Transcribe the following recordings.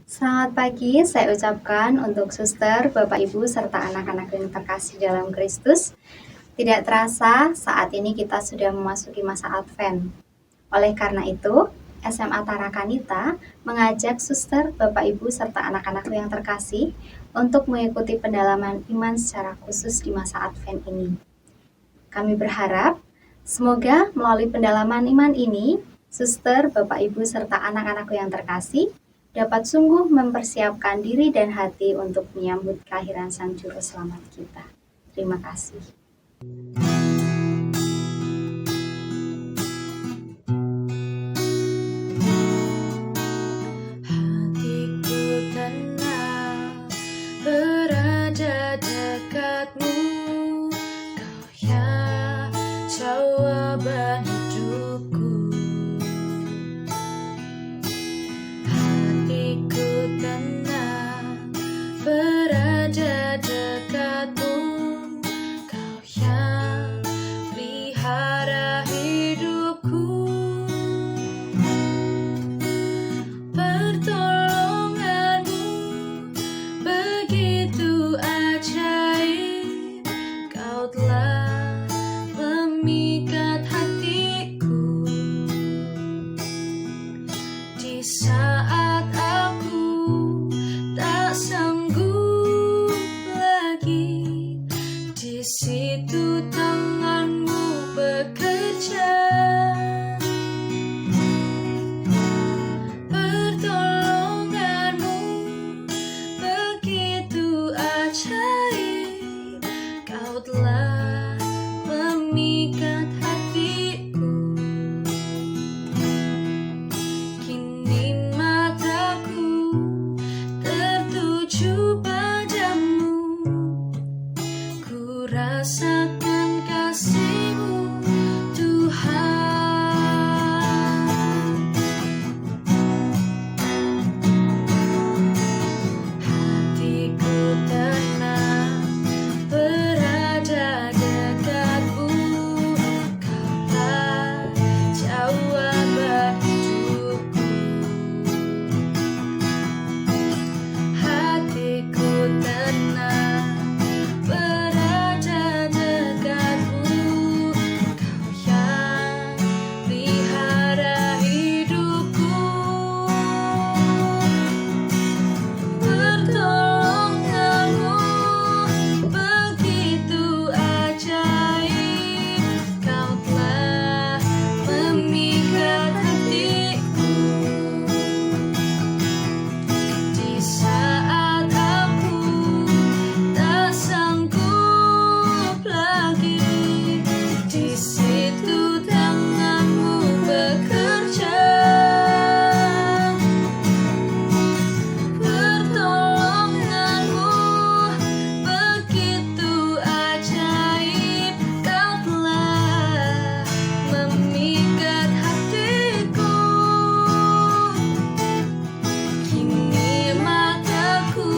Selamat pagi, saya ucapkan untuk suster, Bapak Ibu, serta anak-anak yang terkasih dalam Kristus. Tidak terasa, saat ini kita sudah memasuki masa Advent. Oleh karena itu, SMA Tarakanita mengajak suster, Bapak Ibu, serta anak-anak yang terkasih untuk mengikuti pendalaman iman secara khusus di masa Advent ini. Kami berharap semoga melalui pendalaman iman ini, suster, Bapak Ibu, serta anak-anakku yang terkasih dapat sungguh mempersiapkan diri dan hati untuk menyambut kelahiran Sang Juru Selamat kita. Terima kasih. Hatiku tenang berada dekatmu, Kau yang jawaban hidupku. Hatiku tenang berada dekatmu, Kau yang pelihara hidupku. Pertolonganmu begitu ajaib, Kau telah memikat hatiku. Di saat aku tak sanggup lagi, di situ tanganmu bekerja. Pertolonganmu begitu ajaib, Kau telah memikat hatiku. Kini mataku tertuju padamu, ku rasakan kasih-Mu, Tuhan. Hatiku tenang berada dekatmu, Kaulah jawaban hidupku. Hatiku tenang berada dekatmu, Kau yang pelihara hidupku. Pertolonganmu begitu ajaib, Kau telah memikat hatiku. Di saat aku tak sanggup lagi, di situ tanganmu bekerja. Pertolonganmu begitu ajaib, Kau telah memikat hatiku. Kini mataku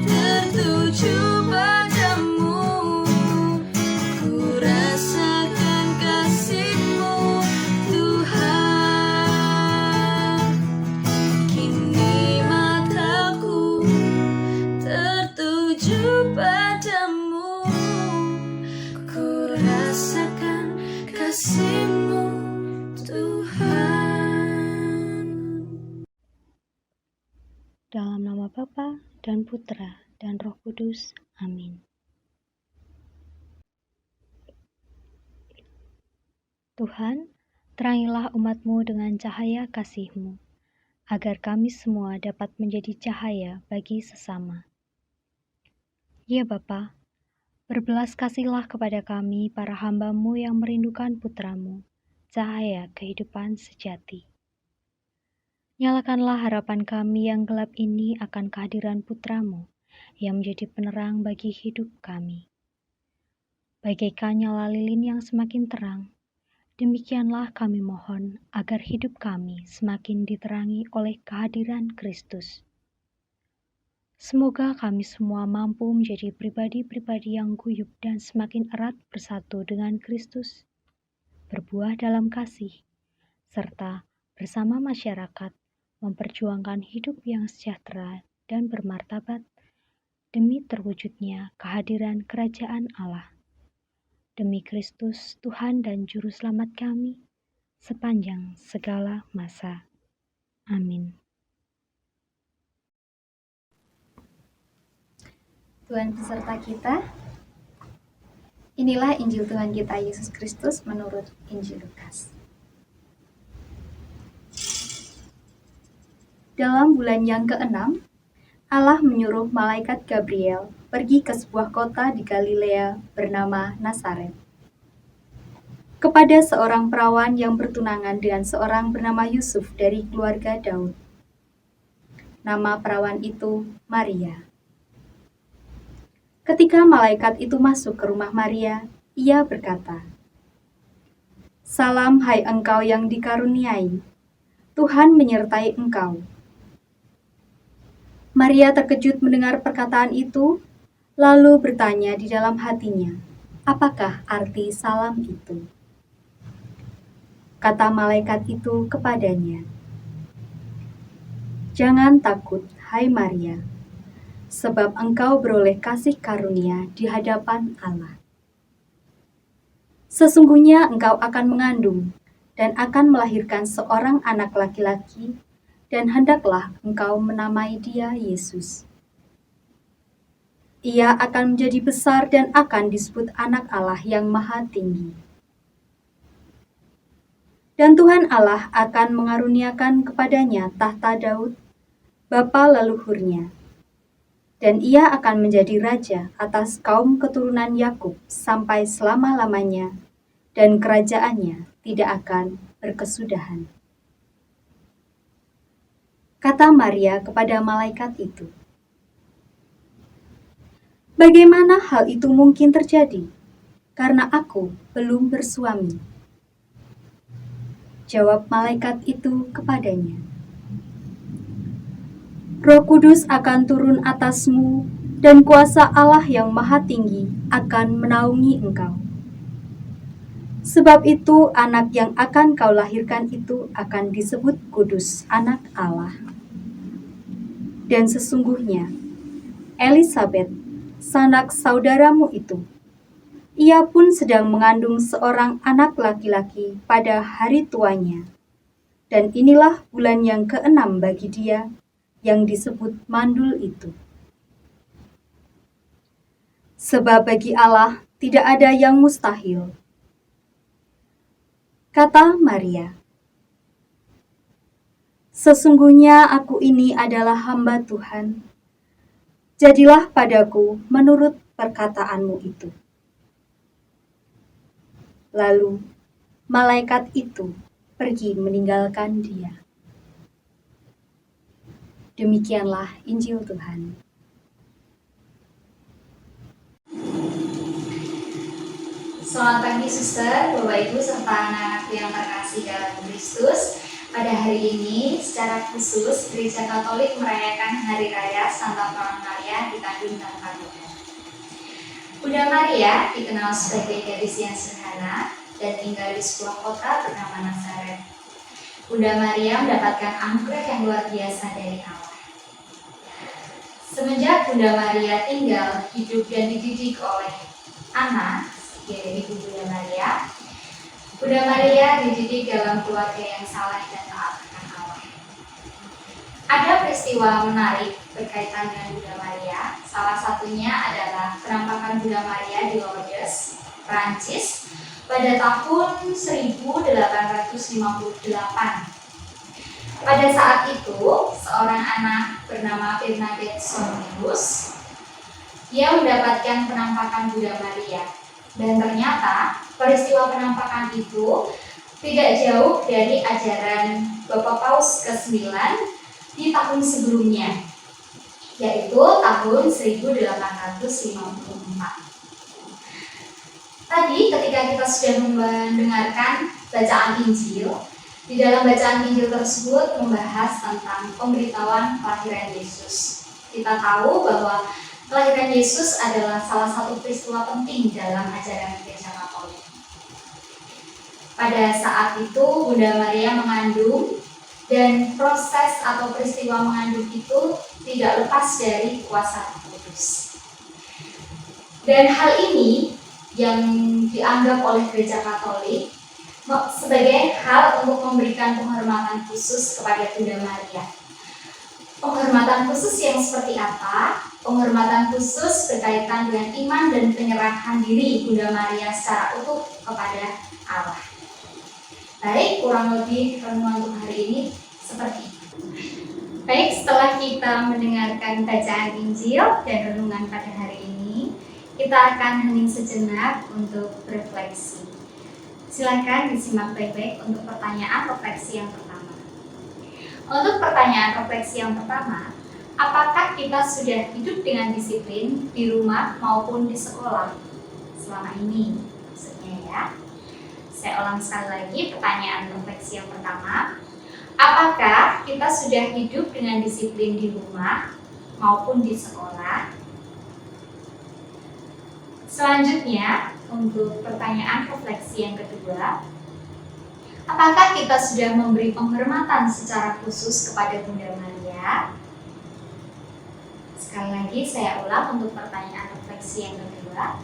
tertuju padamu, ku rasakan kasih-Mu, Tuhan. Kini mataku tertuju padamu, ku rasakan kasih-Mu, Tuhan. Dalam nama Bapa dan Putra dan Roh Kudus. Amin. Tuhan, terangilah umat-Mu dengan cahaya kasih-Mu, agar kami semua dapat menjadi cahaya bagi sesama. Ya Bapa, berbelas kasihlah kepada kami para hamba-Mu yang merindukan Putra-Mu, cahaya kehidupan sejati. Nyalakanlah harapan kami yang gelap ini akan kehadiran Putra-Mu yang menjadi penerang bagi hidup kami. Bagaikan nyala lilin yang semakin terang, demikianlah kami mohon agar hidup kami semakin diterangi oleh kehadiran Kristus. Semoga kami semua mampu menjadi pribadi-pribadi yang guyup dan semakin erat bersatu dengan Kristus, berbuah dalam kasih, serta bersama masyarakat memperjuangkan hidup yang sejahtera dan bermartabat demi terwujudnya kehadiran kerajaan Allah. Demi Kristus, Tuhan dan Juru Selamat kami, sepanjang segala masa. Amin. Tuhan beserta kita. Inilah Injil Tuhan kita Yesus Kristus menurut Injil Lukas. Dalam bulan yang ke-6, Allah menyuruh malaikat Gabriel pergi ke sebuah kota di Galilea bernama Nazaret, kepada seorang perawan yang bertunangan dengan seorang bernama Yusuf dari keluarga Daud. Nama perawan itu Maria. Ketika malaikat itu masuk ke rumah Maria, ia berkata, "Salam hai engkau yang dikaruniai, Tuhan menyertai engkau." Maria terkejut mendengar perkataan itu, lalu bertanya di dalam hatinya, apakah arti salam itu? Kata malaikat itu kepadanya, "Jangan takut, hai Maria, sebab engkau beroleh kasih karunia di hadapan Allah. Sesungguhnya engkau akan mengandung dan akan melahirkan seorang anak laki-laki, dan hendaklah engkau menamai dia Yesus. Ia akan menjadi besar dan akan disebut Anak Allah yang Maha Tinggi. Dan Tuhan Allah akan mengaruniakan kepadanya tahta Daud, bapa leluhurnya, dan ia akan menjadi raja atas kaum keturunan Yakub sampai selama-lamanya, dan kerajaannya tidak akan berkesudahan." Kata Maria kepada malaikat itu, "Bagaimana hal itu mungkin terjadi? Karena aku belum bersuami." Jawab malaikat itu kepadanya, "Roh Kudus akan turun atasmu, dan kuasa Allah yang Maha Tinggi akan menaungi engkau. Sebab itu anak yang akan kau lahirkan itu akan disebut Kudus, Anak Allah. Dan sesungguhnya, Elisabet, sanak saudaramu itu, ia pun sedang mengandung seorang anak laki-laki pada hari tuanya, dan inilah bulan yang ke-6 bagi dia, yang disebut mandul itu. Sebab bagi Allah tidak ada yang mustahil." Kata Maria, "Sesungguhnya aku ini adalah hamba Tuhan. Jadilah padaku menurut perkataanmu itu." Lalu malaikat itu pergi meninggalkan dia. Demikianlah Injil Tuhan. Selamat pagi suster, Bapak Ibu serta anak-anakku yang terkasih dalam Kristus. Pada hari ini secara khusus Gereja Katolik merayakan Hari Raya Santa Perawan Maria dikandung tanpa noda. Bunda Maria dikenal sebagai gadis yang sederhana dan tinggal di sebuah kota bernama Nazaret. Bunda Maria mendapatkan anugerah yang luar biasa dari Allah. Semenjak Bunda Maria tinggal, hidup dan dididik oleh Ana, yaitu ibu Bunda Maria dididik dalam keluarga yang saleh dan taat akan Allah. Ada peristiwa menarik berkaitan dengan Bunda Maria. Salah satunya adalah penampakan Bunda Maria di Lourdes, Prancis pada tahun 1858. Pada saat itu, seorang anak bernama Bernadette Sommelius, dia mendapatkan penampakan Bunda Maria. Dan ternyata peristiwa penampakan itu tidak jauh dari ajaran Bapak Paus ke-9 di tahun sebelumnya, yaitu tahun 1854. Tadi ketika kita sudah mendengarkan bacaan Injil, di dalam bacaan Injil tersebut membahas tentang pemberitahuan kelahiran Yesus. Kita tahu bahwa kelahiran Yesus adalah salah satu peristiwa penting dalam ajaran Gereja Katolik. Pada saat itu Bunda Maria mengandung Dan proses atau peristiwa mengandung itu tidak lepas dari kuasa Roh Kudus. Dan hal ini yang dianggap oleh Gereja Katolik sebagai hal untuk memberikan penghormatan khusus kepada Bunda Maria. Penghormatan khusus yang seperti apa? Penghormatan khusus berkaitan dengan iman dan penyerahan diri Bunda Maria secara utuh kepada Allah. Baik, kurang lebih renungan untuk hari ini seperti itu. Baik, setelah kita mendengarkan bacaan Injil dan renungan pada hari ini, kita akan hening sejenak untuk refleksi. Silakan disimak baik-baik untuk pertanyaan refleksi yang pertama. Untuk pertanyaan refleksi yang pertama, apakah kita sudah hidup dengan disiplin di rumah maupun di sekolah selama ini? Maksudnya ya. Saya ulang sekali lagi pertanyaan refleksi yang pertama. Apakah kita sudah hidup dengan disiplin di rumah maupun di sekolah? Selanjutnya, untuk pertanyaan refleksi yang kedua, apakah kita sudah memberi penghormatan secara khusus kepada Bunda Maria? Sekali lagi saya ulang untuk pertanyaan refleksi yang kedua.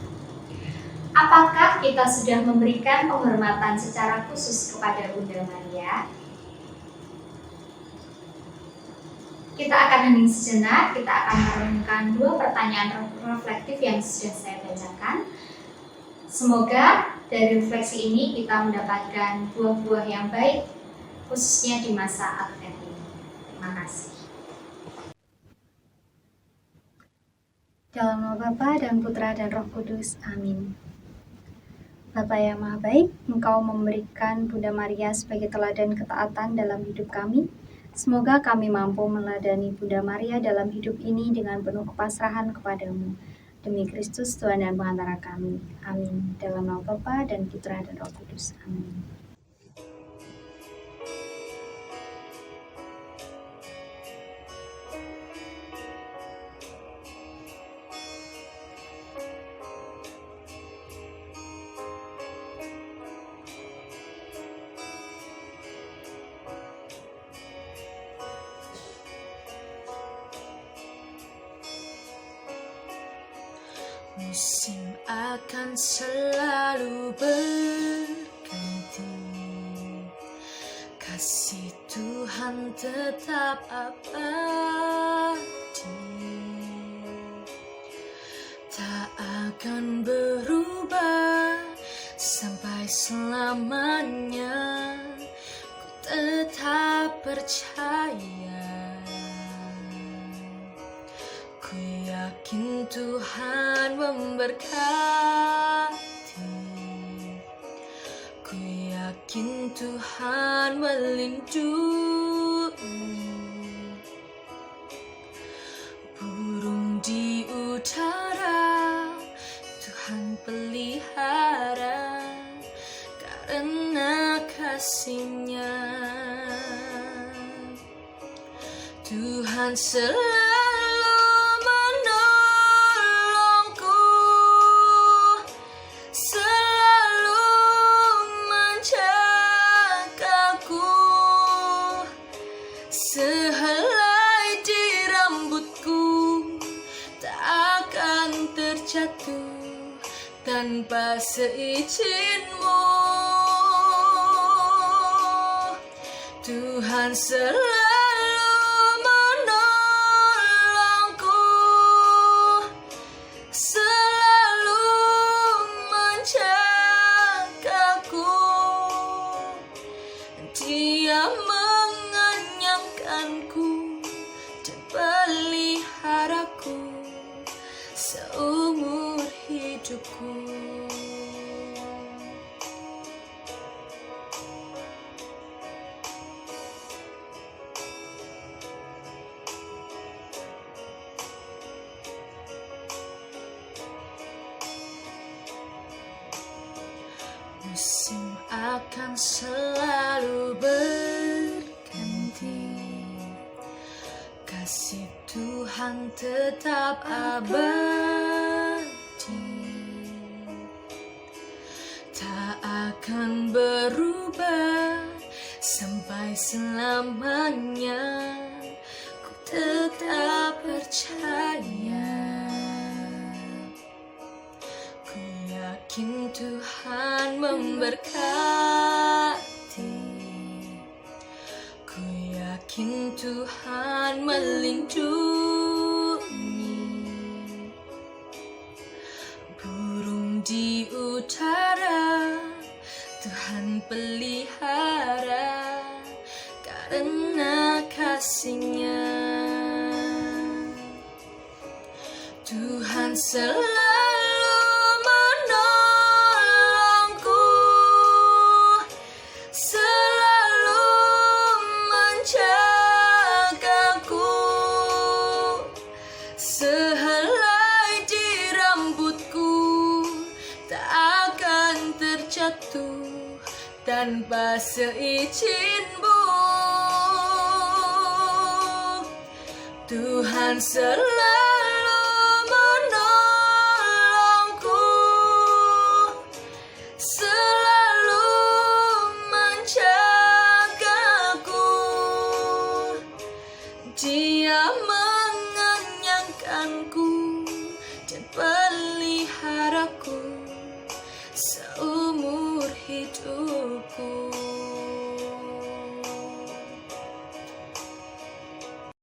Apakah kita sudah memberikan penghormatan secara khusus kepada Bunda Maria? Kita akan hening sejenak, kita akan merenungkan dua pertanyaan reflektif yang sudah saya bacakan. Semoga dari refleksi ini kita mendapatkan buah-buah yang baik, khususnya di masa Advent ini. Terima kasih. Dalam nama Bapa dan Putra dan Roh Kudus. Amin. Bapa yang Maha Baik, Engkau memberikan Bunda Maria sebagai teladan ketaatan dalam hidup kami. Semoga kami mampu meneladani Bunda Maria dalam hidup ini dengan penuh kepasrahan kepadamu. Demi Kristus Tuhan dan pengantara kami. Amin. Dalam nama Bapa dan Putra dan Roh Kudus. Amin. Musim akan selalu berganti, kasih Tuhan tetap abadi, tak akan berubah sampai selamanya. Ku tetap percaya, ku yakin Tuhan memberkati, ku yakin Tuhan melindungi. Burung di udara Tuhan pelihara karena kasih-Nya. Tuhan selalu sehelai di rambutku tak akan terjatuh tanpa seizin-Mu. Tuhan selalu menolongku, selalu menjagaku. Dia mengenyangkanku dan peliharaku seumur hidupku. Musim akan selalu berganti, kasih Tuhan tetap abadi, tak akan berubah sampai sampai selamanya. Ku tetap percaya, ku yakin Tuhan memberkati, ku yakin Tuhan melindungi. Burung di utara Tuhan pelihara karena kasih-Nya. Tuhan selalu menolongku, selalu menjagaku. Sehelai di rambutku tak akan terjatuh tanpa seizin-Mu. Tuhan selalu menolongku, selalu menjagaku. Dia mengenyangkanku dan peliharaku seumur hidupku.